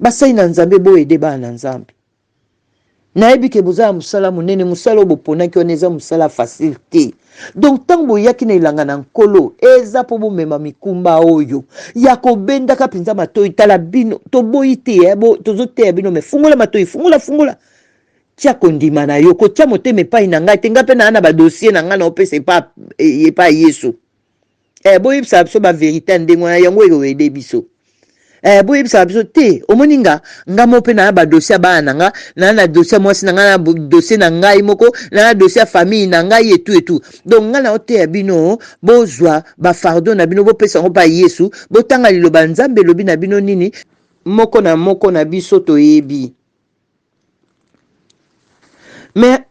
basai na nzambe bo ede ba na nzambe. Nayebi ke boza musala munene musala bopona ki oneza musala facilité. Donc tango yaki na ilanga na nkolo eza po bomema mikumba oyo ya kobenda ka pinza matoi tala bino to boite bo tozo te bino me fungola matoi fungola tia kondima na yo ko tia moteme pa inanga tenga pe na ba dossier na nga na opese pa yesu boyi sa so ba vérité ndengo na yango ego ede biso boyi sa biso te omoninga ngamo pe na ba dossier ba nanga na dossier mwasi na nga na dossier na ngai moko na dossier famille na ngai et tout donc nga na ote bino bozwa ba fardeau na bino bo pesa ngo pa yesu bo tanga liloba nzambe lobi na bino nini moko na biso to yebi. Mais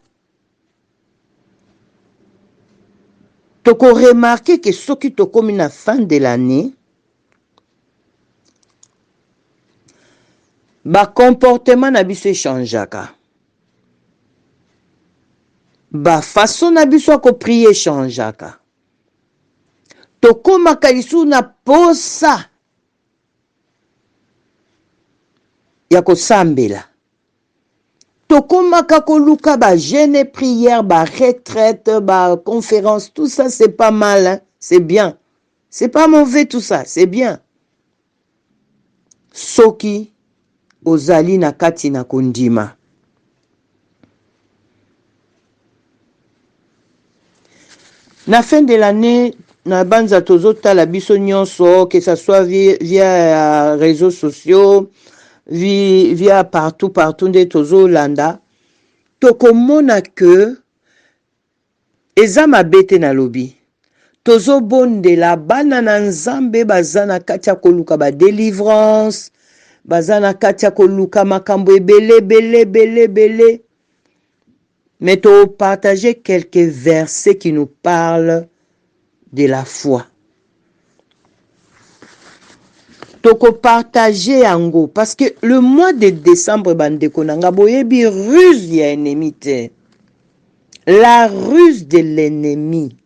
tu peux remarquer que ce qui te comme la fin de l'année, ba comportement na biso changeaka. Ba façon na biso ko prier changeaka. To koma kalisu na posa ya ko sambela. Tokomaka koluka ba jeûne prière, ba retraite, ba conférence, tout ça c'est pas mal, hein? C'est bien. C'est pas mauvais tout ça, c'est bien. Soki ozali na kati na kondima. Na fin de l'année, na banza tozota la biso nyonso, que ça soit via réseaux sociaux, via partout de tozo landa tokomona que eza mabete na lobi tozo bondela bana na nzambe bazana katia koluka ba délivrance bazana katia koluka makambo belé mais to partager quelques versets qui nous parlent de la foi. Toko partager ango parce que le mois de décembre bandeko nanga boyebi ruse ya ennemi te. La ruse de l'ennemi.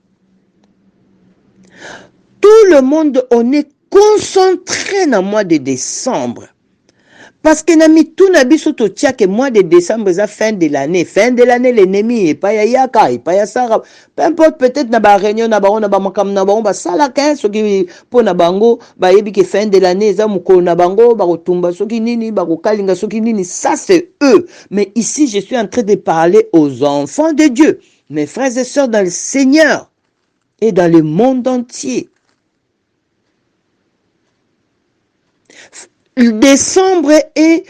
Tout le monde on est concentré dans le mois de décembre. Parce que nami tout nabi soto tia que mois de décembre c'est fin de l'année. Fin de l'année l'ennemi est pas yaka, et pas yasara. Peu importe peut-être na ba réunion na ba makam na ba sala ka soki po na bango ba yebi que fin de l'année za mukolo na bango ba kotumba soki nini ba kokalinga soki nini, ça c'est eux. Mais ici je suis en train de parler aux enfants de Dieu, mes frères et sœurs dans le Seigneur et dans le monde entier. Décembre et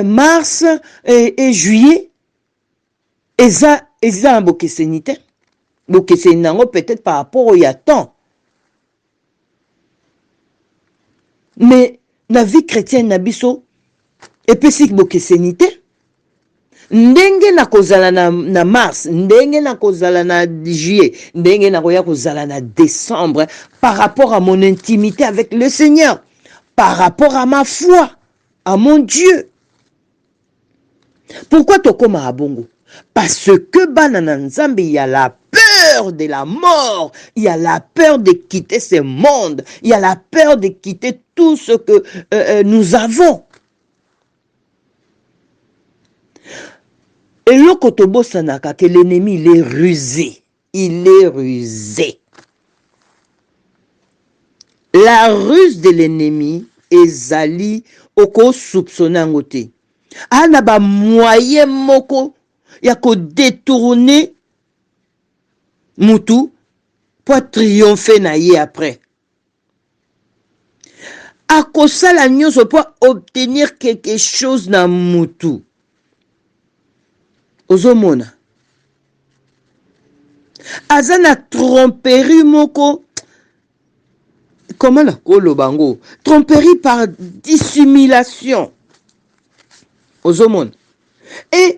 mars et juillet eza un bokesenite bokesenango peut-être par rapport au yaton, mais la vie chrétienne na biso epesi bokesenite ndenge na kozala na mars, ndenge na kozala na juillet, ndenge na koya kozala na décembre par rapport à mon intimité avec le Seigneur, par rapport à ma foi, à mon Dieu. Pourquoi tokoma abongo? Parce que banana nzambe, il y a la peur de la mort, il y a la peur de quitter ce monde, il y a la peur de quitter tout ce que nous avons. Et le kotobo sanaka que l'ennemi il est rusé, il est rusé. La ruse de l'ennemi ezali oko soupçonner ngote. Ana ba moyen moko ya ko détourner mutu pour triompher na ye après. Akosala nyonso pour obtenir quelque chose na mutu. Ozomona. Azana tromperie moko. Comment la kolobango? Tromperie par dissimulation. Ozomon. Et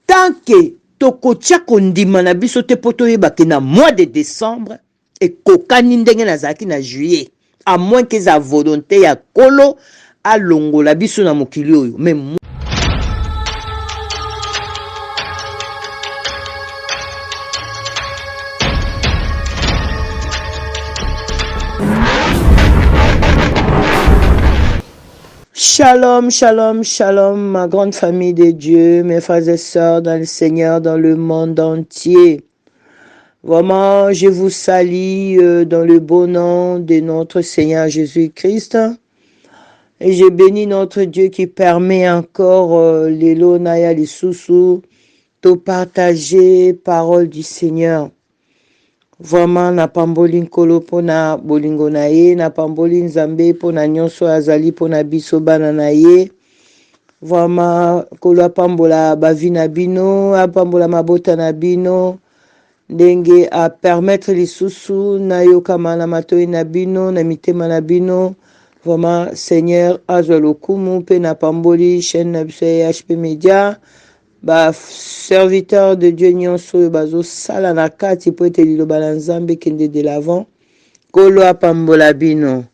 tant que tokotia kondima na biso te poto yebake na mois de décembre et kokani ndenge na zaki na juillet, à moins que sa volonté ya kolo a longo la biso na mokili oyo. Mais Shalom, shalom, shalom, ma grande famille de Dieu, mes frères et sœurs dans le Seigneur, dans le monde entier. Vraiment, je vous salue dans le beau nom de notre Seigneur Jésus-Christ. Et je bénis notre Dieu qui permet encore les lonaya, les sous de partager parole du Seigneur. Vraiment, na pamboli nkolo pona bolingo na ye, na pamboli nzambe pona nyonso azali pona biso bana na ye. Vraiment, kolo apambola bavi na bino, apambola mabota na bino, ndenge a permettre lisusu na yokama na matoi na bino, na mitema na bino. Vraiment, Seigneur, azwa lokumu pe na pamboli chaîne na biso HP Media. Ba serviteur de Dieu nyonso bazo sala na kati po ete liloba na Nzambe kende de l'avant. Kolo apambola bino.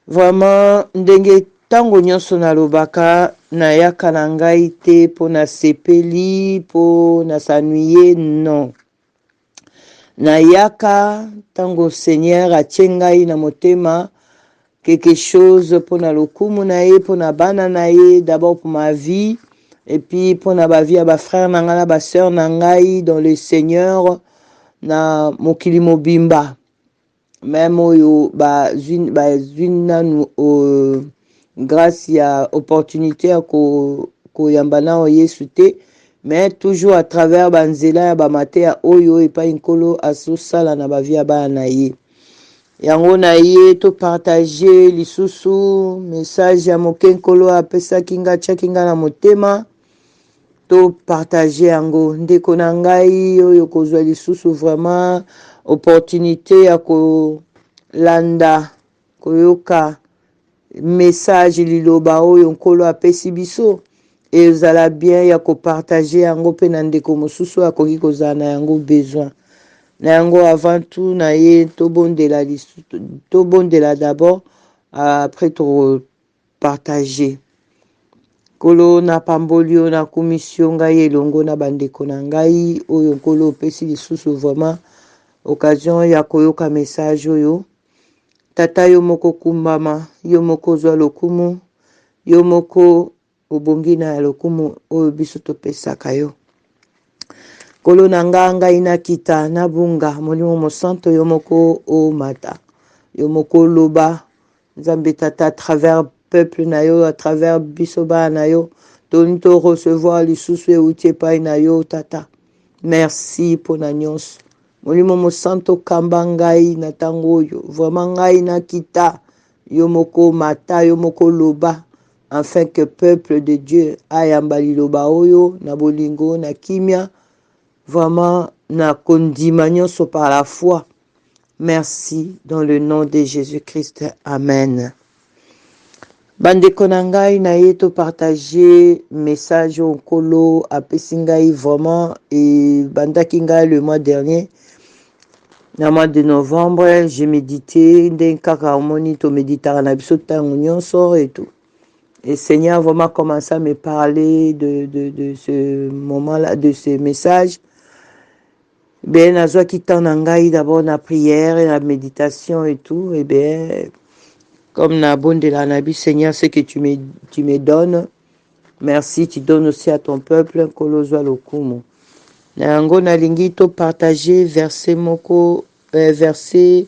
Vraiment, ndenge tango nyonso na lobaka na yaka na ngai te po na sepeli, po na sanuye, non. Na yaka tango Seigneur atie ngai na motema quelque chose po na lokumu na ye, po na bana na ye, d'abord pour ma vie, et puis pour na ba vie ya ba frère na ngai na ba sœur na ngai dans le Seigneur na mokili mobimba. Même oyo ba nanu grâce ya opportunité ya ko yamba na o Yesu te, mais toujours à travers banzela ya ba mate ya oyo epai nkolo asosala na ba vie ya bana na ye. Yango na ye to partager lisusu message ya moke nkolo apesaki nga tiaki nga na motema to partager yango ndeko na ngai oyo kozwa lisusu vraiment opportunité ya kolanda koyoka message liloba oyo nkolo apesi biso ezala bien ya kopartager yango pe na ndeko mosusu akoki kozala na yango besoin na yango avant tout na ye tobondela d'abord après to partager kolo na pambolio na commission ngai elongo na bandeko na ngai oyo nkolo opesi lisusu vraiment occasion ya koyoka message oyo. Tata yo moko kumbama, yo moko zwa lokumu, yo moko obongi na lokumu oyo biso topesaka yo. Kolo na ngai na kita na bunga molimo mosanto yo moko o mata, yo moko loba Nzambe tata à travers peuple na yo, à travers biso ba na yo, to recevoir lisusu euti epai na yo tata. Merci pour na nyonso. Molimo mosanto kamba ngai na tango oyo, vraiment ngai na kita, yo moko mata, yo moko loba, afin que peuple de Dieu ayamba liloba oyo, na bolingo, na kimia, vraiment na kondima nyonso par la foi. Merci dans le nom de Jésus-Christ. Amen. Bandeko na ngai na ye to partager message onkolo apesi ngai vraiment et bandaki ngai le mois dernier. Na mois de novembre, j'ai médité, ndenge kaka omoni to méditara na biso tango nyonso et tout. Et Seigneur vraiment commencé à me parler de ce moment-là, de ce message. Ben nazwa ki tan na ngai d'abord na prière et la méditation et tout. Et bien comme na bonde la nabi Seigneur, ce que tu me donnes, merci, tu donnes aussi à ton peuple kolozwa lokumu. Na yango na lingi to partager verset moko verset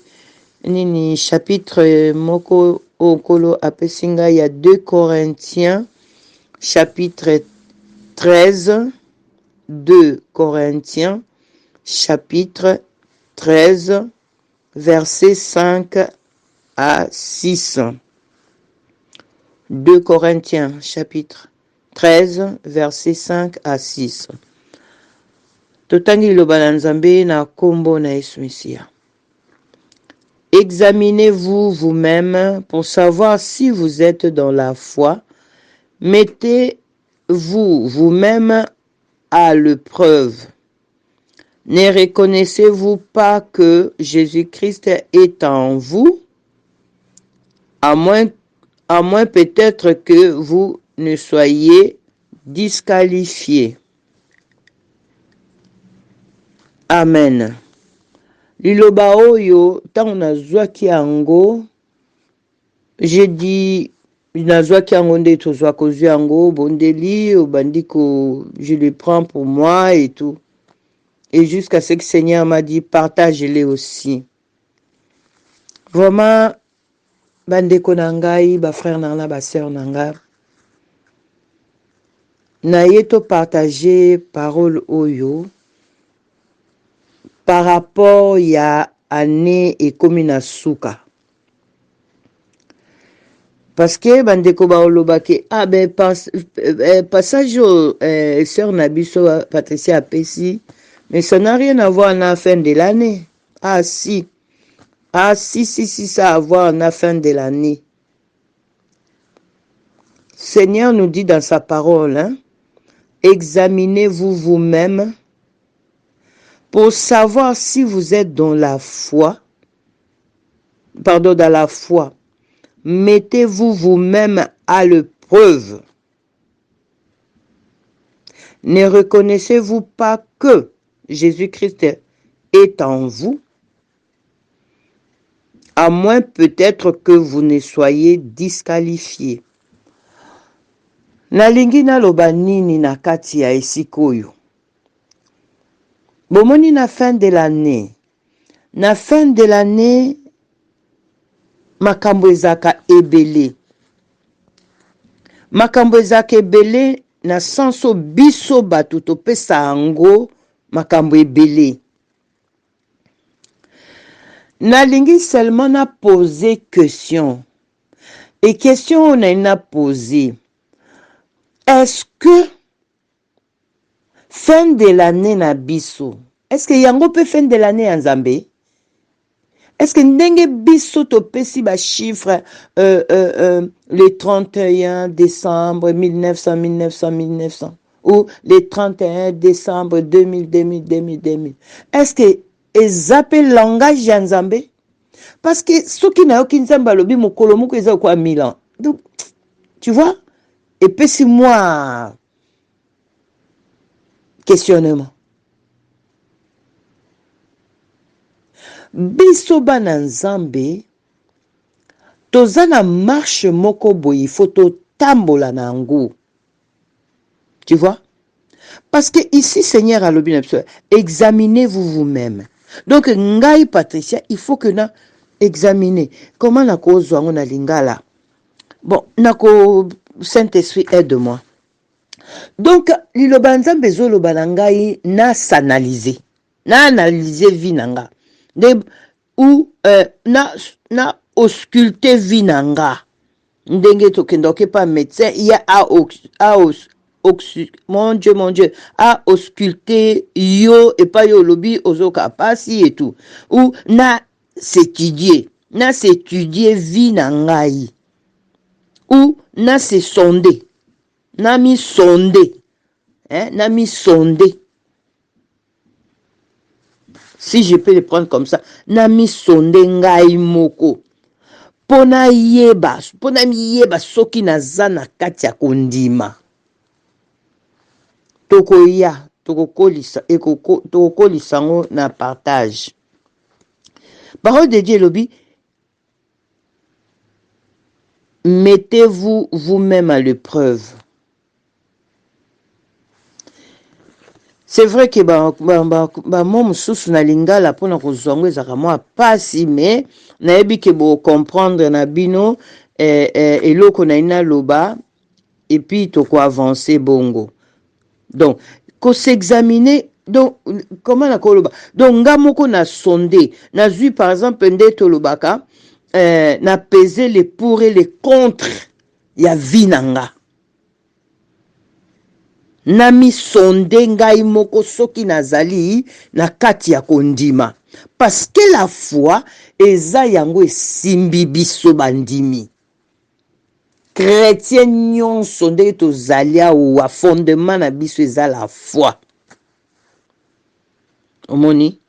nini chapitre moko okolo apesinga ya 2 Corinthiens chapitre 13, 2 Corinthiens chapitre 13 verset 5 à 6. 2 Corinthiens chapitre 13 verset 5 à 6. Totangi loba na Nzambe na kombo na Yesu Mesia. Examinez-vous vous-même pour savoir si vous êtes dans la foi. Mettez-vous vous-même à l'épreuve. Ne reconnaissez-vous pas que Jésus-Christ est en vous, à moins peut-être que vous ne soyez disqualifiés. Amen. Liloba oyo tango nazwaki yango, j'ai dit nazwaki yango nde tozwa kozwa yango bondeli obandi je le prends pour moi et tout. Et jusqu'à ce que Seigneur m'a dit partage-les aussi. Vraiment bandeko na ngai ba frère na nga ba sœur na nga na yeto partager parole oyo par rapport ya année ekomi na suka. Parce que bandeko ba olobake passage sœur Nabiso Patricia Apesi, mais ça n'a rien à voir à la fin de l'année. Ah si, ça a à voir à la fin de l'année. Seigneur nous dit dans sa parole, hein, examinez-vous vous-même pour savoir si vous êtes dans la foi. Pardon, dans la foi. Mettez-vous vous-même à l'épreuve. Ne reconnaissez-vous pas que Jésus-Christ est en vous, à moins peut-être que vous ne soyez disqualifiés. Nalingi naloba nini na kati ya esika oyo. Bomoni na fin de l'année. Na fin de l'année, makambo ezaka ebele. Makambo ezaka ebele na senso biso batu topesa yango makambo ebele. Nalingi seulement na poser question. Et question on a posé. Est-ce que fin de l'année na biso? Est-ce que yango peut fin de l'année en Zambie? Est-ce que ndenge biso topesi ba chiffre le 31 décembre 1900 ou le 31 décembre 2000. Est-ce que ezapel langage ya Nzambe? Parce que soki na yoki Nzambe alobi mokolo moko eza kwa 1000 ans. Donc tu vois? Et puis si moi questionnement. Biso bana Nzambe toza na marche moko boye photo tambola na ngo. Tu vois? Parce que ici Seigneur a lobi na biso, examinez-vous vous-même. Donc ngai Patricia, il faut que na examiner comment na kozwa ngo na lingala. Bon, nako Saint-Esprit aide-moi. Donc liloba Nzambe zo loba na ngai na s'analyser. Na analyser vie nanga. Ou na ausculter vie nanga. Ndenge tokendoke pas médecin, il y a mon Dieu, à ausculter yo et pas yo lobby ozoka pasi et tout. Ou na s'étudier vie nangai. Ou na se sonder. Na mi sonder. Hein, na mi sonder. Si je peux le prendre comme ça, na mi sonde ngai moko. Pona mi yeba soki naza na kati ya kondima. Tokokolisa ngo na partage. Parole de Dieu lobi, mettez-vous vous-même à l'épreuve. C'est vrai que moi mususu na lingala pona kozwango ezaka mwa pasi, mais nayebi ke bo comprendre na bino eloko na ina loba et puis to ko avancer bongo. Donc ko s'examiner, donc comment na ko loba, donc nga moko na sonder na zui par exemple nde to lobaka na peser les pour et les contre ya vie nanga. Nami sonde ngai moko soki nazali na kati ya kondima. Parce que la foi eza yango esimbi biso bandimi. Chrétien nyonso nde tozali awa fondement na biso eza la foi. Omoni?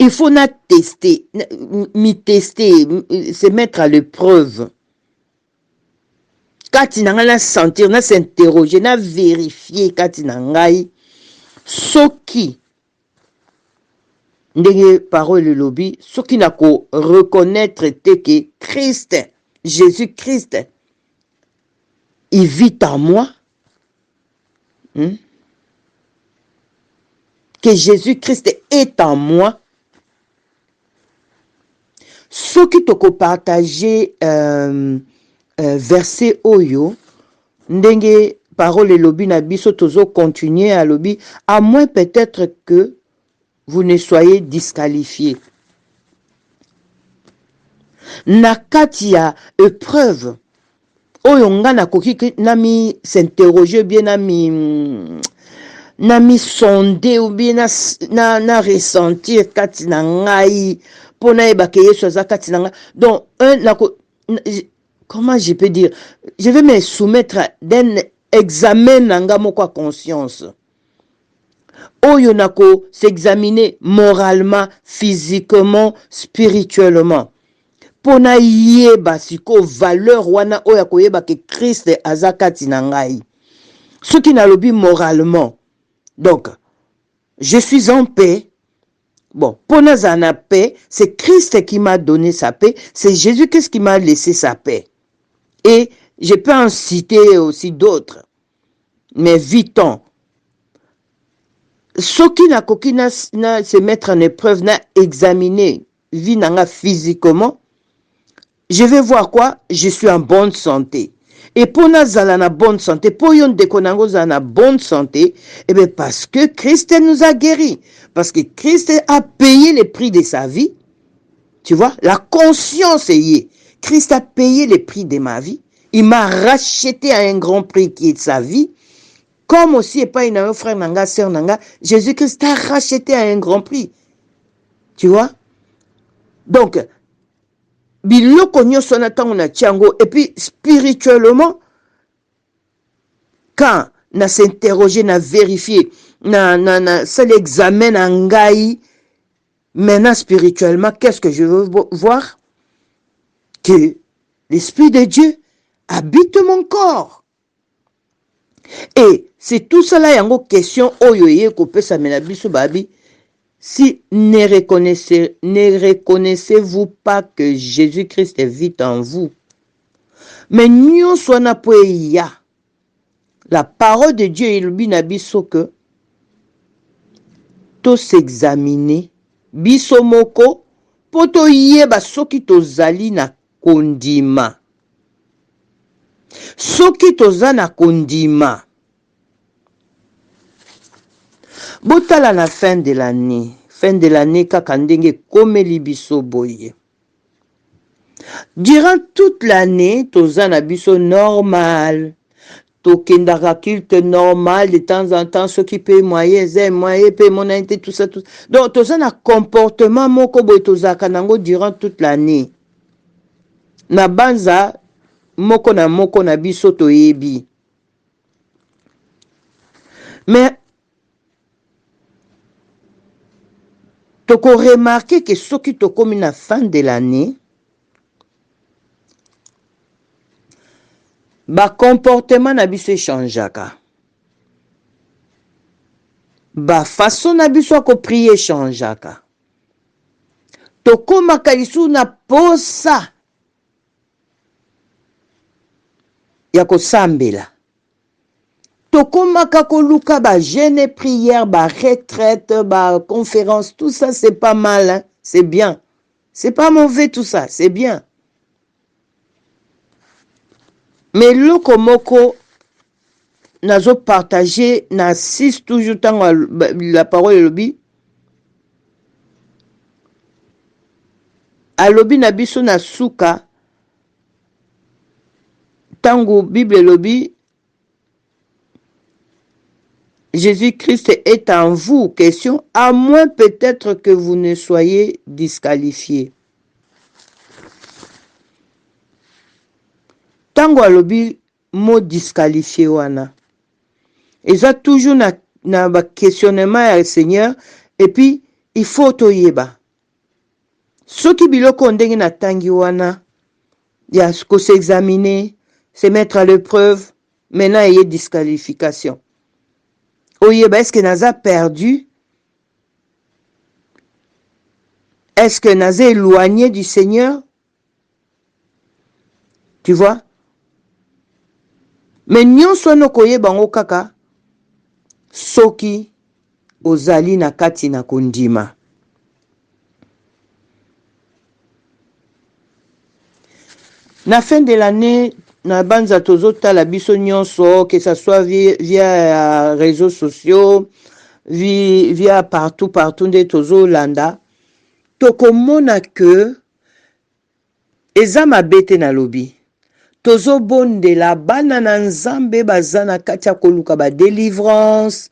Il faut na tester, se mettre à l'épreuve. Kati na nga sentir, na s'interroger, na vérifier kati na ngai soki ndenge parole lobby, soki na ko reconnaître te que Christ Jésus-Christ, il vit en moi. Que Jésus-Christ est en moi. Ce qui te partager verset oyo, ndenge parole lobi na biso tozo continuer à lobi, à moins peut-être que vous ne soyez disqualifiés. Na kati ya épreuve oyo nga na koki nami s'interroger bien nami sonder ou bien na ressentir kati na ngai pona ebake Yesu aza kati na ngai. Donc comment je peux dire, je vais me soumettre d'un examen nanga moko conscience. Oyo nako s'examiner moralement, physiquement, spirituellement. Pona yeba siko valeur wana oya koyeba que Christ aza kati na ngai. Ce qui n'a lobi moralement. Donc, je suis en paix. Bon, pona zana paix, c'est Christ qui m'a donné sa paix. C'est Jésus-Christ qui m'a laissé sa paix. Et je peux en citer aussi d'autres. Mais vite-on. Ce qui n'a qu'aucun se mettre en épreuve, n'a examiné, vie nanga physiquement, je vais voir quoi? Je suis en bonne santé. Et pour nazala na bonne santé, pour yon dekonango za na bonne santé, eh bien parce que Christ nous a guéris. Parce que Christ a payé le prix de sa vie. Tu vois, la conscience est y. Christ a payé le prix de ma vie. Il m'a racheté à un grand prix qui est sa vie. Comme aussi, et pas une frère nanga, sœur nanga, Jésus-Christ t'a racheté à un grand prix. Tu vois? Donc, biloko nyonso na tango na tiango, et puis spirituellement, quand na s'interroger, na vérifier, ça l'examen na ngai, maintenant spirituellement, qu'est-ce que je veux voir? Que l'Esprit de Dieu habite mon corps. Et c'est tout cela, yango question oyoye kopesa menabiso babi. Si ne reconnaissez-vous pas que Jésus-Christ vit en vous? Mais nous sommes ya. La parole de Dieu il binabiso que to s'examiner biso moko poto yeba soki tozali na kondima. Soki toza na kondima. Botala la fin de l'année. Fin de l'année kaka ndenge komeli biso boye. Durant toute l'année, toza na biso normal. Tokendaka culte normal, de temps en temps, ceux qui payent moyen, paye monnaie, tout ça, tout ça. Donc, toza na comportement moko boye toza kanango durant toute l'année. Na banza, moko na biso toyebi. Mais, toko remarqué que ceux qui tokomi na fin de l'année, ba comportement na biso changeaka. Ba façon na biso ko prier changeaka. Tokoma kalisu na posa ya kosambela. Tokoma kakoluka ba jeûne prière, ba retraite, ba conférence, tout ça c'est pas mal, hein? C'est bien. C'est pas mauvais tout ça, c'est bien. Mais le komoko nazo partager n'assiste toujours tant la parole lobi. A lobi na biso na suka tango Bible lobi Jésus-Christ est en vous, question, à moins peut-être que vous ne soyez disqualifiés. Tango alobi mot disqualifié wana. Et ça toujours na ba questionnement à Seigneur et puis il faut toyeba. Ceux qui biloko ndenge na tangi wana ya ko s'examiner, se mettre à l'épreuve, maintenant il y a disqualification. Oyeba, est-ce que naza perdu? Est-ce que naza éloigné du Seigneur? Tu vois? Mais nyonso no koyeba ngo kaka soki ozali na kati na kondima. Na fin de l'année, na banza tozotala biso nyonso, que ça soit via réseaux sociaux, via partout nde tozolanda, tokomona que eza mabe te na lobi. Tozobondela bana na nzambe baza na kati ya koluka ba délivrance,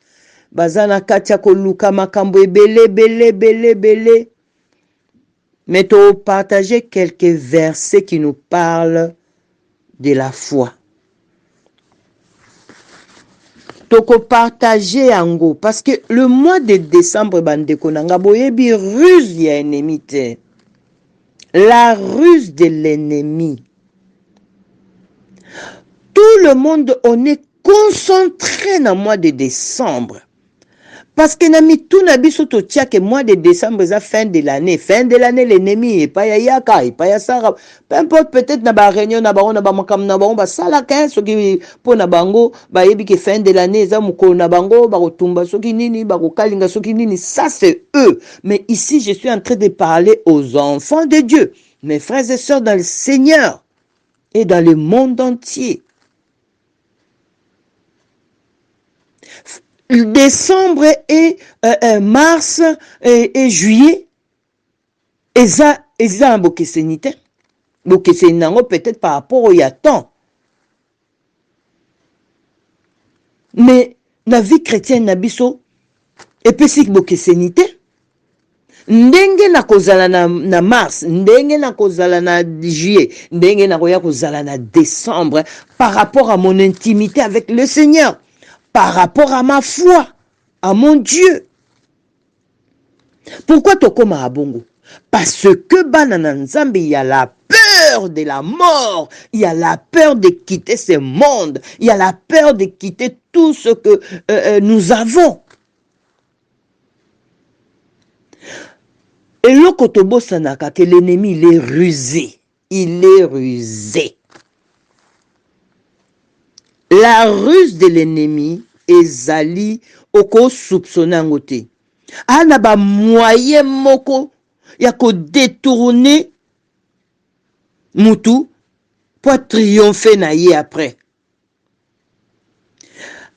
baza na kati ya koluka makambo ebele. Mais tu partager quelques versets qui nous parlent de la foi. Toko partager yango parce que le mois de décembre bandeko nanga boyebi ruse ya ennemi te. La ruse de l'ennemi. Tout le monde on est concentré dans le mois de décembre. Parce que nami tout nabi soto tia que mois de décembre c'est fin de l'année. Fin de l'année l'ennemi est pas yaka, et pas yasara. Peu importe peut-être na ba réunion na ba on na ba makam na ba on ba sala ka soki po na bango ba yebi que fin de l'année za mukolo na bango ba kotumba soki nini ba ko kalinga soki nini, ça c'est eux. Mais ici je suis en train de parler aux enfants de Dieu, mes frères et sœurs dans le Seigneur et dans le monde entier. Décembre et mars et juillet, eza un bokeseni te. Bokeseni nango peut-être par rapport au temps. Mais la vie chrétienne na biso epesi bokeseni te. Ndenge na kozala na mars, ndenge na kozala na juillet, ndenge na koya kozala na décembre par rapport à mon intimité avec le Seigneur. Par rapport à ma foi, à mon Dieu. Pourquoi tokoma abongo? Parce que banana nzambe, il y a la peur de la mort, il y a la peur de quitter ce monde, il y a la peur de quitter tout ce que nous avons. Et le kotobo sanaka que l'ennemi il est rusé, il est rusé. La ruse de l'ennemi ezali oko soupçonner ngote. Ana ba moyen moko ya ko détourner mutu pour triompher na ye après.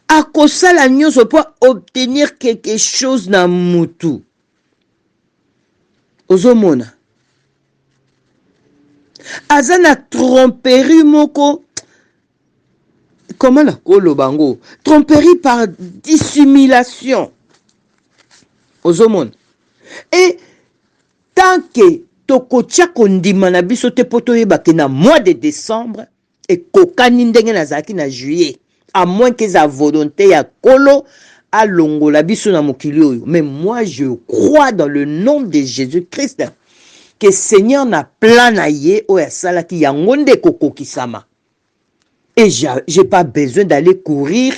Akosala nyonso pour obtenir quelque chose na mutu. Ozomona. Azana tromperie moko. Comment la kolobango? Tromperie par dissimulation. Ozomon. Et tant que tokotia kondima na biso te poto yebake na mois de décembre et kokani ndenge na zaki na juillet, à moins que sa volonté ya kolo a longo la biso na mokili oyo. Mais moi je crois dans le nom de Jésus-Christ que Seigneur na plan na ye o ya sala ki yango nde kokokisama. Et j'ai pas besoin d'aller courir.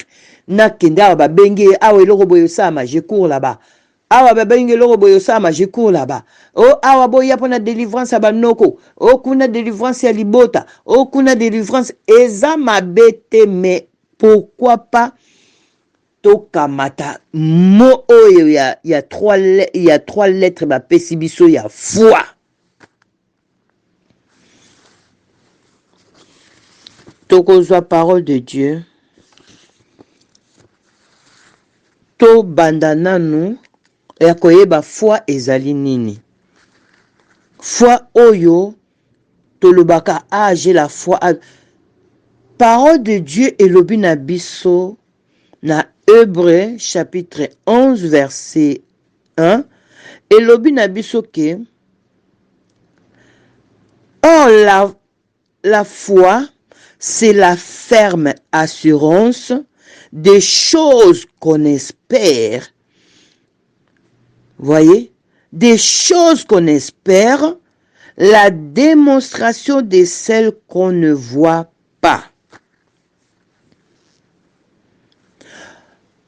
Na kenda ba bengi awa eloko boyo sama, je cours là-bas. Awa ba bengi eloko boyo sama, je cours là-bas. Oh awa boya pona délivrance ya banoko. Oh kuna délivrance ya libota. Oh kuna délivrance eza mabete, mais pourquoi pas tokamata mo oyo il y a trois lettres ba pesibiso ya foi. Tokozwa parole de Dieu. To bandana nous ya koyeba foi ezali nini. Foi oyo tolobaka j'ai la foi. Parole de Dieu elobi na biso na Hébreux chapitre 11 verset 1 elobi na biso ke la foi c'est la ferme assurance des choses qu'on espère. Voyez? Des choses qu'on espère, la démonstration de celles qu'on ne voit pas.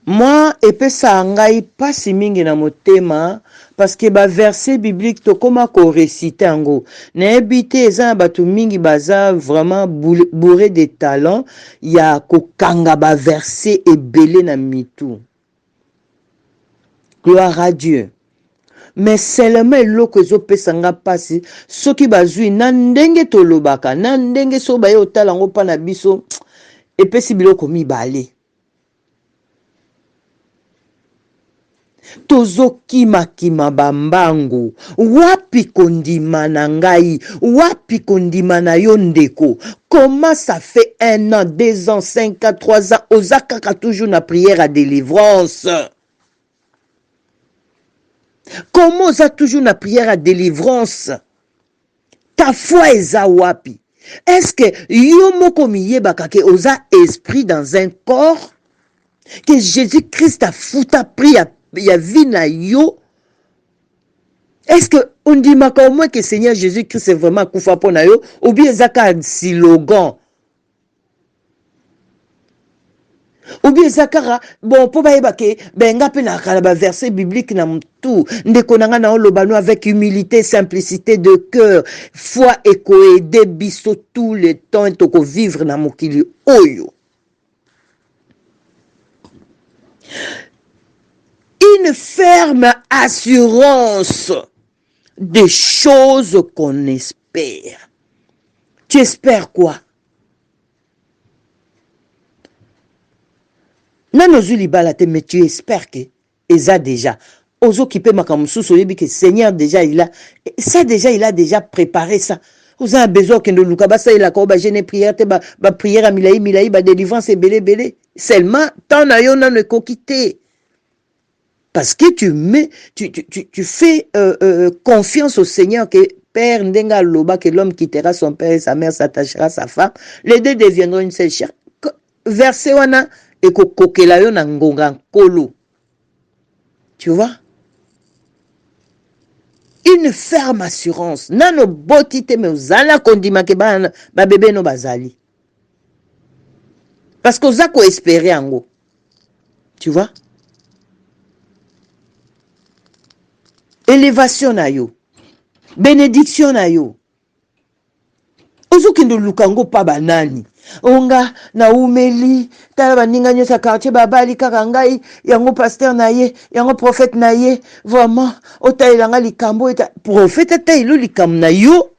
moi epesa ngai pasi mingi na motema parce que ba verset biblique to koma ko réciter yango nayebi te eza na bato mingi baza vraiment bourré de talent ya kokanga ba verset ebele na mitu. Gloire à Dieu. Mais seulement eloko ezopesa nga pasi soki bazwi na ndenge tolobaka na ndenge so baye otala yango mpa na biso epesi biloko mibale. Tozokima bambangu wapi kondima na ngai wapi kondima na yo ndeko. Comment ça fait 1 an 2 ans 5 ans 3 ans ozakaka toujours na prière à délivrance? Comment ça toujours na prière à délivrance? Ta foi eza wapi? Est-ce que yo moko miyebaka ke oza esprit dans un corps? Que Jésus-Christ a futa pris ya vie na yo? Est-ce que on dit au moins que Seigneur Jésus-Christ est vraiment kufa pona yo? Ou bien zaka slogan? Ou bien zakara bon po bayeba ke benga pe na kala ba verset biblique na mtu ndeko nanga na olobano avec humilité simplicité de cœur foi et coaider biso tout le temps to ko vivre na mokili oyo. Une ferme assurance des choses qu'on espère. Tu espères quoi? Nano zuli balate, mais tu espères que eza déjà. Ozo kipe makamususu yebi que Seigneur déjà il a déjà préparé ça. Vous avez besoin que nous lukaba ça il a ko ba jeune prière te ba prière à milai ba délivrance belé. Seulement tant na yo na ne kokité. Parce que tu fais confiance au Seigneur que Père ndenga loba que l'homme quittera son père et sa mère s'attachera à sa femme, les deux deviendront une seule chair. Verset wana et kokokela yo na ngonga nkolo. Tu vois? Une ferme assurance. Nano botite me uzala kondima ke ba bébé no bazali. Parce que ozako espérer ango. Tu vois? Élévation na yo. Bénédiction na yo. Ozokendo lukango pa banani. Onga na umeli tala baninga nyosa quartier babali kaka ngai yango pasteur na ye yango prophète na ye vraiment otailanga likambo eta prophète atailo likam na yo.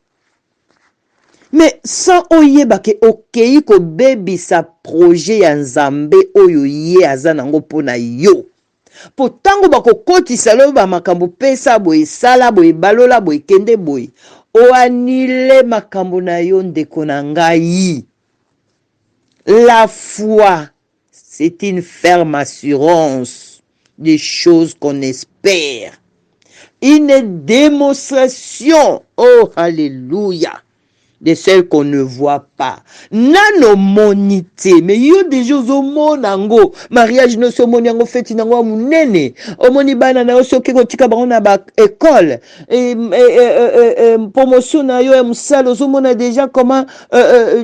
Mais sans oyeba ke okei ko baby sa projet ya nzambe oyo ye azanango pona yo. Potango bako koti salo ba makambo pesa boy sala boy balola boy kende boy o anile makambo na yo ndeko na ngai. La foi, c'est une ferme assurance des choses qu'on espère. Une démonstration, oh alléluia, de celles qu'on ne voit pas. Nano monité, mais yo déjà au monango, mariage no so monango feti nango munene, o moni bana na so ke ko tika ba na ba école, promotion na yo musalo so mona déjà comment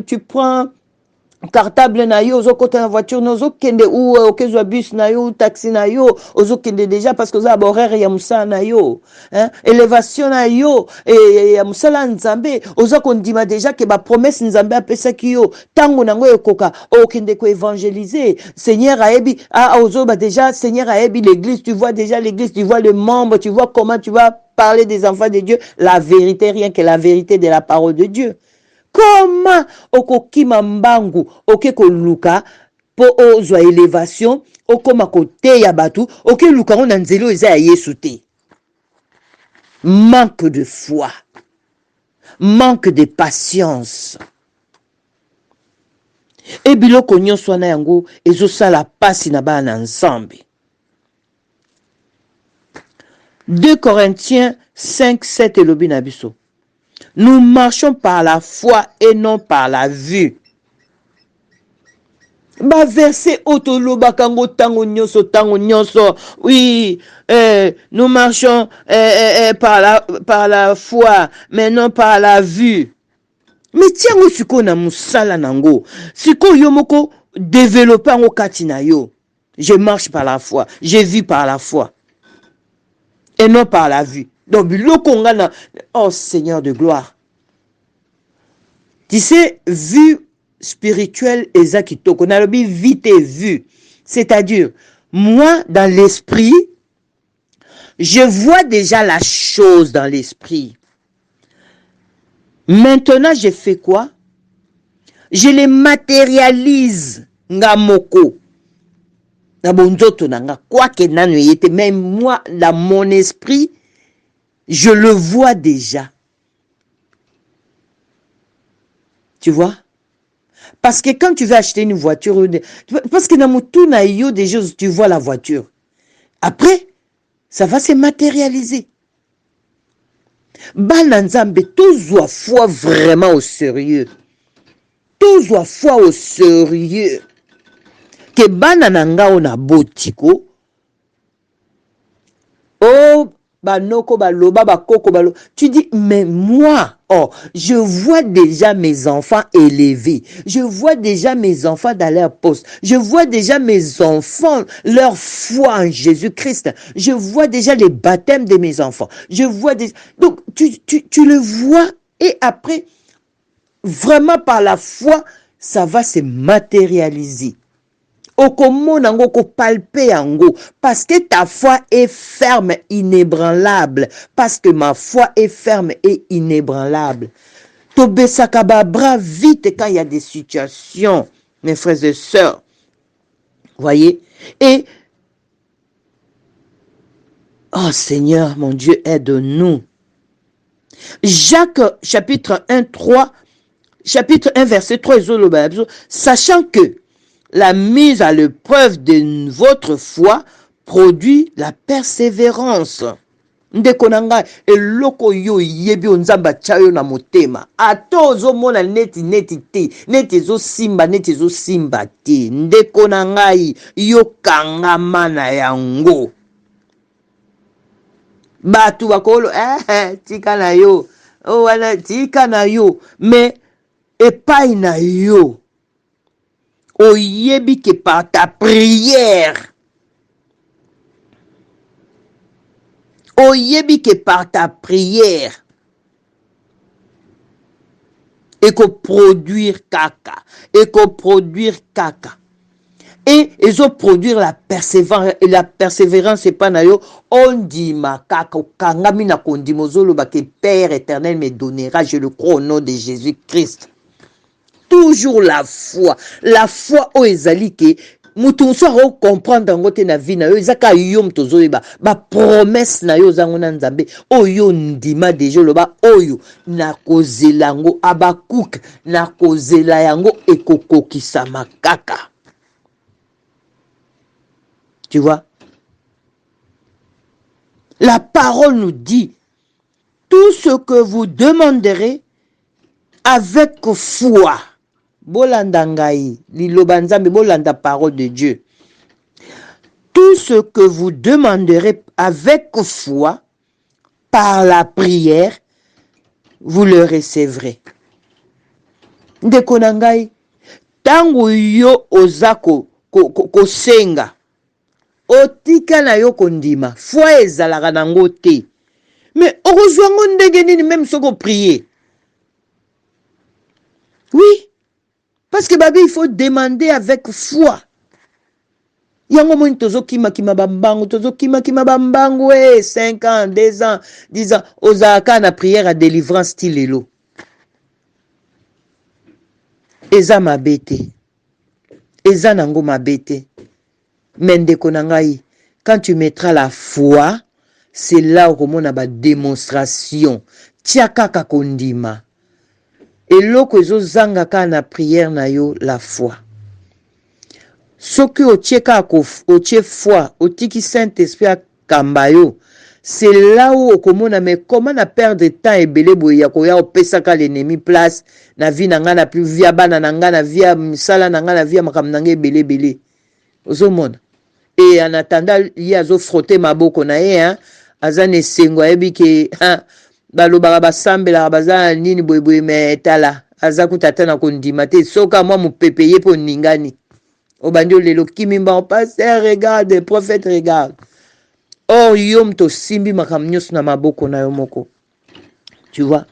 tu prends cartable na yo ozo kota na voiture nozo kende ou okezwa bus na yo taxi na yo ozo kende déjà parce que za horaire ya musala na yo hein élévation na yo et ya musala nzambe ozo kondima déjà que ba promesse nzambe apesa ki yo tango nango ekoka okende ko évangéliser Seigneur aebi ozo ba déjà Seigneur aebi l'église tu vois déjà l'église tu vois le membre tu vois comment tu vas parler des enfants de Dieu la vérité rien que la vérité de la parole de Dieu. Comment okokima mbangu okeko luka po ozwa élévation okoma kote ya batu oke luka on nzelo eza ya Yesu te. Manque de foi, manque de patience. Et biloko nyonso na yango ezosala pasi na bana ensemble. 2 Corinthiens 5:7 elobi na biso. Nous marchons par la foi et non par la vue. Ba verset otoloba kango tango nyonso. Oui, nous marchons par la foi, mais non par la vue. Mais tiango siko na musala nango. Siko yomoko développer ngo kati na yo. Je marche par la foi. Je vis par la foi. Et non par la vue. Donc, oh Seigneur de gloire. Tu sais, vue spirituelle, Ezakitoko, nalobi vite et vue. C'est-à-dire, moi, dans l'esprit, je vois déjà la chose dans l'esprit. Maintenant, je fais quoi? Je les matérialise. Ngamoko. Quoi que même moi, dans mon esprit, je le vois déjà. Tu vois? Parce que quand tu veux acheter une voiture, parce que dans mon tour, des choses, tu vois la voiture. Après, ça va se matérialiser. Bananzambe, toujours foi vraiment au sérieux. Toujours foi au sérieux. Que banananga on a botiko. Oh, banoko baloba bakoko balo. Tu dis, mais moi, oh, je vois déjà mes enfants élevés. Je vois déjà mes enfants dans leur poste. Je vois déjà mes enfants, leur foi en Jésus-Christ. Je vois déjà les baptêmes de mes enfants. Je vois déjà... Donc, tu le vois et après, vraiment par la foi, ça va se matérialiser. Okomona ko palper yango parce que ta foi est ferme, inébranlable. Parce que ma foi est ferme et inébranlable. Tobesaka ba bras vite quand il y a des situations, mes frères et sœurs. Voyez? Et oh Seigneur, mon Dieu, aide-nous. Jacques chapitre 1 verset 3, sachant que la mise à l'épreuve de votre foi produit la persévérance. Ndekonanga eloko yo yebi onzamba chayo na motema. Atozo mona neti te, neti zo simba te. Ndekonanga yo kangama na yango. Batu bakolo tika na yo. Oh wana tika na yo, mais epai na yo. Oyebi que par ta prière, oyebi que par ta prière, et qu'on produire caca, et ils ont produire la persévérance, et la persévérance c'est pas na yo, on dit ma kaka, kangami na kondimozolo ba que Père éternel me donnera, je le crois au nom de Jésus-Christ. Toujours la foi au ezali ke mutu so comprendre ngote na vie na yo ezaka yo mtozo ba promesse na yo zango na nzambe oyo ndima deja loba oyo na kozela ngo Abakuk na kozela yango ekokokisa makaka. Tu vois? La parole nous dit tout ce que vous demanderez avec foi. Bolanda ngai, liloba nzambe, bolanda parole de Dieu. Tout ce que vous demanderez avec foi, par la prière, vous le recevrez. Ndeko ngai, tango yo ozako ko senga, otika na yo kondima, foi ezalaka nango te. Mais heureusement ndenge nini même soko prier. Oui. Parce que babi, il faut demander avec foi. Yango mo tozo kima bambango, 5 ans, 2 ans, 10 ans, ozaka na prière à délivrance tilelo. Eza mabete. Eza nango mabete. Mendeko nangai, quand tu mettras la foi, c'est là où on a ba démonstration. Tiaka kakondima. Et loko ezo zanga ka na prière na yo la foi. Soki otieka otie foi, otiki Saint-Esprit akamba yo, c'est là où okomona mais comment na perdre temps ebele boye ya koya opesaka l'ennemi place na vie na nga na plus via bana na nga na via misala na nga na via makambo na nga ebele. Ozomona. Et en attendant, il y a zo frotter maboko na ye hein, azane sengo ayebi ke balobaka basambelaka baza nini boyeboye me tala aza kutata na kondima te soka mwa mopepe ye mpo ningani Au bandio lelo kimimba pasteur regarde, prophète regarde. Or yom to simbi makamnyos na maboko na yomoko. Tu vois?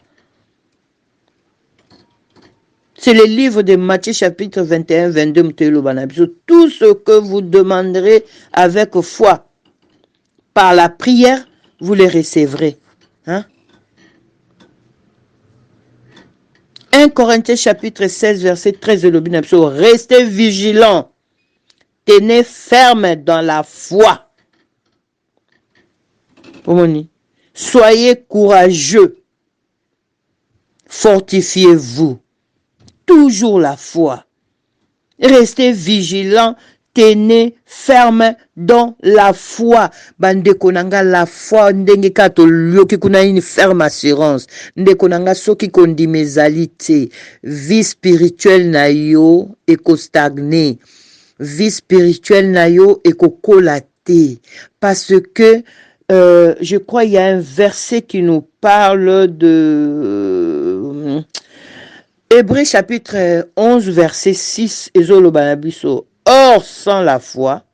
C'est le livre de Matthieu chapitre 21, 22. Tout ce que vous demanderez avec foi, par la prière, vous les recevrez. Hein? 1 Corinthiens chapitre 16, verset 13. Restez vigilants. Tenez ferme dans la foi. Soyez courageux. Fortifiez-vous. Toujours la foi. Restez vigilants, tenez ferme dans la foi. Bande konanga la foi ndenge kato lyoki kuna une ferme assurance. Nde konanga soki kondi mezalite. Vie spirituelle na yo eko stagné. Vie spirituelle na yo eko kolate. Parce que je crois il y a un verset qui nous parle de Hébreux chapitre 11 verset 6 Or sans la foi,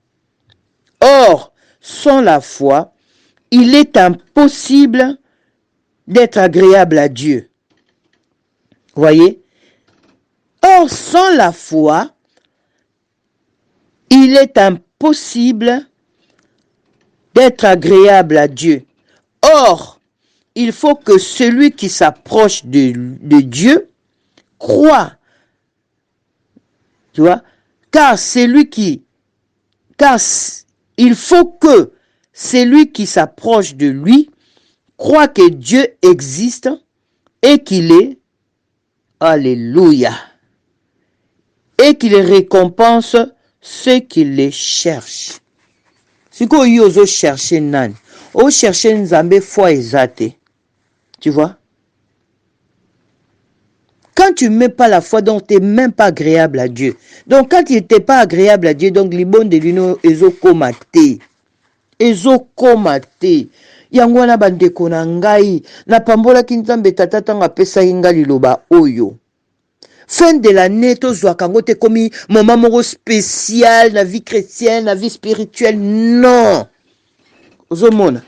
il est impossible d'être agréable à Dieu. Voyez? Or sans la foi, il est impossible d'être agréable à Dieu. Or, il faut que celui qui s'approche de Dieu croit, tu vois, car il faut que celui qui s'approche de lui croit que Dieu existe et qu'il est, alléluia, et qu'il récompense ceux qui les cherchent. Si vous yozo chercher nan, o chercher nzambe foi ezate, tu vois. Quand tu ne mets pas la foi, donc tu n'es même pas agréable à Dieu. Donc quand tu n'es pas agréable à Dieu, donc l'ibon de l'union ezokomate. Ezokomate. Yango na bandeko na ngai, na pambola kinzambe tata tanga pesa inga liloba oyo. Fin de l'année, tozwa kango te komi moment moko spécial na vie chrétienne, na vie spirituelle. Non. Ozomona.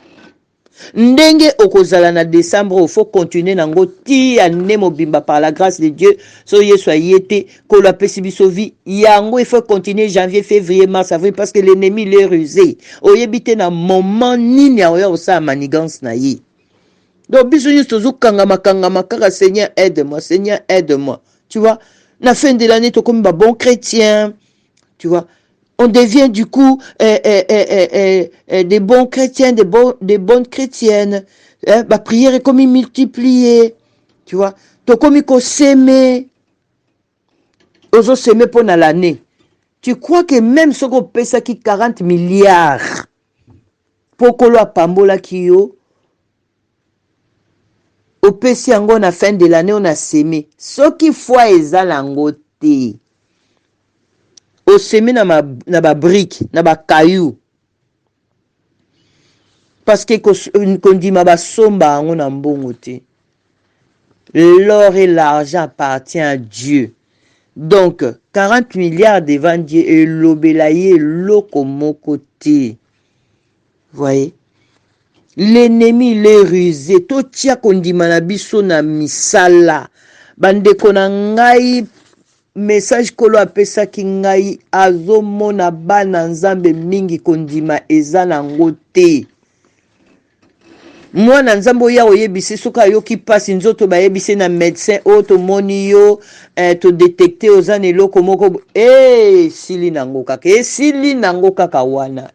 Ndenge okozala na décembre, il faut continuer nango ti ane mobimba par la grâce de Dieu. So yesu ayete ko la pesibiso vie. Yango il faut continuer janvier, février, mars, avril parce que l'ennemi l'est rusé. Oyebite na moment nini aoya osa manigance na yi. Donc biso nyuso tozu kangama kaka Seigneur aide-moi, Seigneur aide-moi. Tu vois, la fin de l'année to comme bon chrétien. Tu vois, on devient du coup des bons chrétiens, des bonnes chrétiennes. Ma prière est comme multipliée. Tu vois, tu comme il s'aimer. Oso s'aimer pendant l'année. Tu crois que même ce qu'on paie ça qui 40 milliards pour que l'on pambola qui yo au PC en la fin de l'année on a sémé. Ce qui fois ezalango te. Au semé na ba brique, na ba caillou. Parce que qu'on dit ma ba somba on a mbongo te. L'or et l'argent appartient à Dieu. Donc 40 milliards devant Dieu et l'obélaye lokomoko te. Voyez? L'ennemi l'est rusé. To tia kondima na biso na misala. Bandeko na ngai message kolo apesa ki ngai azomona bana nzambe mingi kondima eza nango te. Mwana nzambe oya oyebisi soka yoki pasi nzoto bayebisi na médecin oto moni yo to détecter ozana eloko moko sili nango kaka sili nango kaka wana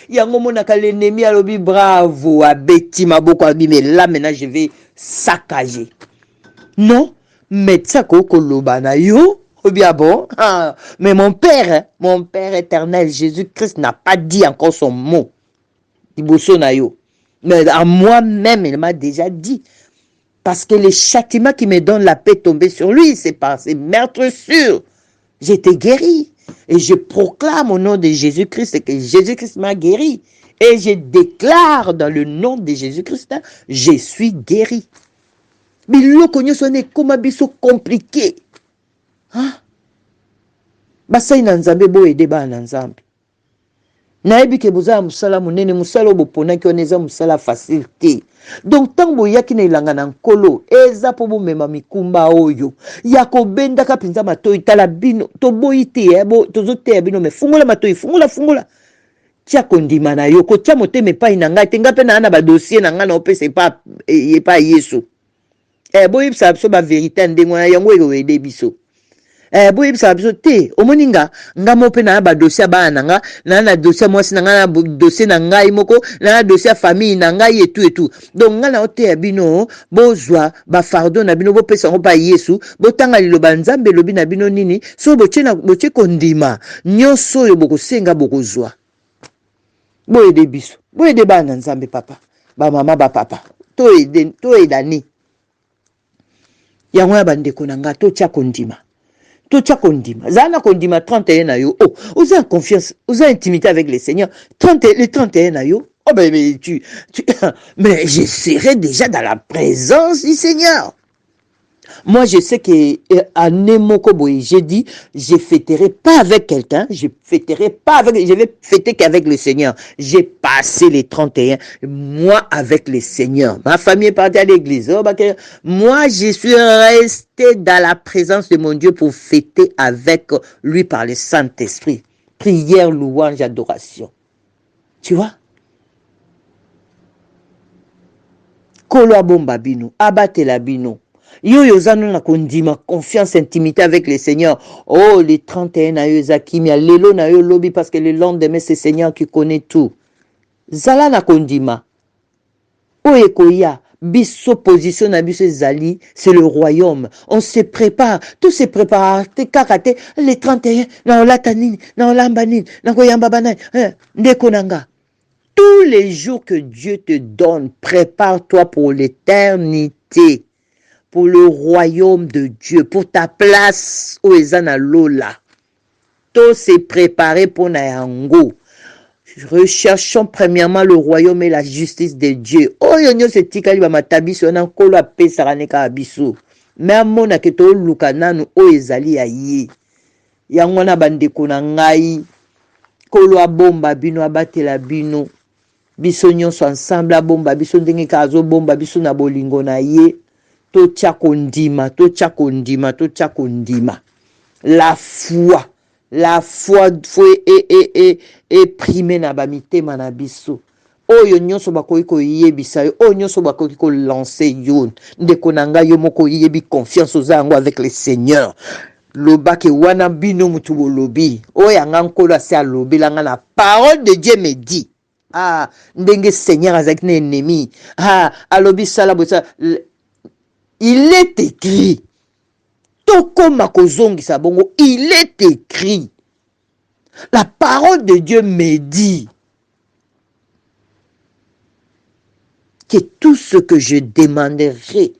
yango monaka l'ennemi alobi bravo abeti maboko abime là maintenant je vais saccager. Non, médecin koko loba na yo ou bien bon mais mon père éternel Jésus-Christ n'a pas dit encore son mot. Liboso na yo. Mais à moi-même, il m'a déjà dit. Parce que le châtiment qui me donne la paix tombé sur lui, c'est par ses meurtres sûrs. J'étais guéri. Et je proclame au nom de Jésus-Christ que Jésus-Christ m'a guéri. Et je déclare dans le nom de Jésus-Christ, je suis guéri. Mais le cognon sonne comme un biseau compliqué. Hein? basai na nzambe bo ede bana nzambe. Nayebi ke boza musala munene musala boponaki on eza musala facile te. Donc tant boyaki na ilanga na nkolo eza po bomema mikumba oyo ya kobendaka penza matoi tala bino to boyi te tozo te bino me fungola matoi fungola tia kondima na yo ko tia motema epai na ngai te nga pe na ba dossier na nga na opesa epa Yesu. Boyi sa biso ba vérité ndengo na yango ede biso. Boyi bisa biso te omoni nga mo pe na ba dossier ba nanga na dossier mwasi na nga na dossier na ngai moko na dossier famille na ngai et tout donc nga na ote ya bino bozwa ba fardeau na bino bo pesa ngo pa Yesu bo tanga liloba nzambe lobi na bino nini so boche kondima nyonso yo bokosenga bokozwa boyede biso boyede bana nzambe papa ba mama ba papa to edani yango ya bandeko na nga to tia kondima Tocha kondima. Zana kondima 31 na yo. Oh, vous avez confiance, vous avez intimité avec le Seigneur. Les 31 na yo. Oh ben, mais je serai déjà dans la présence du Seigneur. Moi, je sais que à Nemokoboy, j'ai dit, je fêterai pas avec quelqu'un, je vais fêter qu'avec le Seigneur. J'ai passé les 31 mois avec le Seigneur. Ma famille est partie à l'église. Moi, je suis resté dans la présence de mon Dieu pour fêter avec lui par le Saint-Esprit. Prière, louange, adoration. Tu vois? Kolo bomba bino, abate la bino. Yo yozano na kondima, confiance, intimité avec le Seigneur. Oh, les 31 na yo zakimia, lelo na yo lobby parce que le lendemain c'est le Seigneur qui connaît tout. Zala na kondima. Oye koya, biso position na biso zali, c'est le royaume. On se prépare, tout se prépare. Te kakate, les 31, na olatanini, na olambanini, na koyamba banani, ndekonanga. Tous les jours que Dieu te donne, prépare-toi pour l'éternité. Pour le royaume de Dieu, pour ta place au Ezana Lola. Tout s'est préparé pour Nayango. Recherchons premièrement le royaume et la justice de Dieu. Oh, yonyo se tikali ba matabiso na nkolo apesa kaneka abiso. Mais mona keto luka nanu o ezali ya ye. Yango na bandeko na ngai. Kolo abomba bino abatela bino. Biso nyonso ensemble abomba biso ndenge kazo bomba biso na bolingo na ye. Tocha kondima. La foi est primée na ba mitema na biso. Oyo nyonso bakoki ko yebisa yo, oyo nyonso bakoki ko lancer yo. Ndeko nanga yo moko yebi confiance ozango avec le Seigneur. Loba ke wana bino mutu bolobi. Oya ngankolo ase alobi langa na parole de Dieu me dit. Ah, ndenge Seigneur azaki na ennemi. Ah, alobi sala bosa. Il est écrit. Tokoma kozongisa bongo, il est écrit. La parole de Dieu me dit que tout ce que je demanderai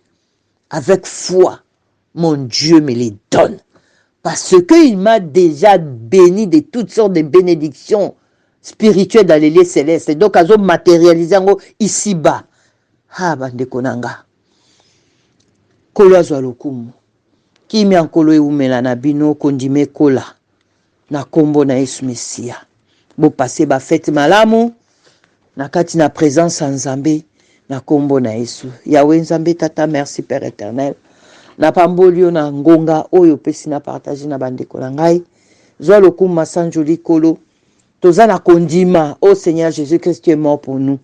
avec foi, mon Dieu me les donne. Parce qu'il m'a déjà béni de toutes sortes de bénédictions spirituelles dans les lieux célestes. Donc, à matérialiser ici-bas. Ah, bande konanga. Kolo azwa lokumu. Kimi ankolo eumela na bino kondime kola. Na kombo na Yesu Mesia. Bo passe ba fête malamu. Na kati na présence nzambe. Na kombo na Yesu. Yahweh nzambe tata merci Père éternel. Na pambolio na ngonga oyo pesi na partage na bandeko na ngai. Zwa lokumu masanjoli kolo. Toza na kondima. Oh Seigneur Jésus-Christ, tu es mort pour nous.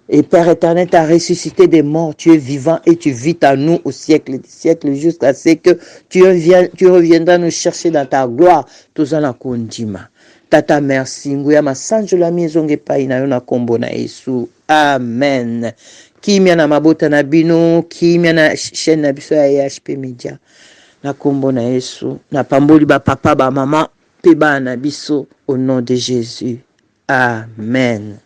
Et Père éternel, tu as ressuscité des morts, tu es vivant et tu vis à nous au siècle des siècles jusqu'à ce que tu reviendras nous chercher dans ta gloire. Tous en kondima. Tata merci. Nguya masanjo la mizonge pai na yo na kombo na Yesu. Amen. Kimia na mabota na bino, kimia na chaîne na biso ya HP Media. Na kombo na Yesu. Na pamboli ba papa ba mama pe ba na biso au nom de Jésus. Amen.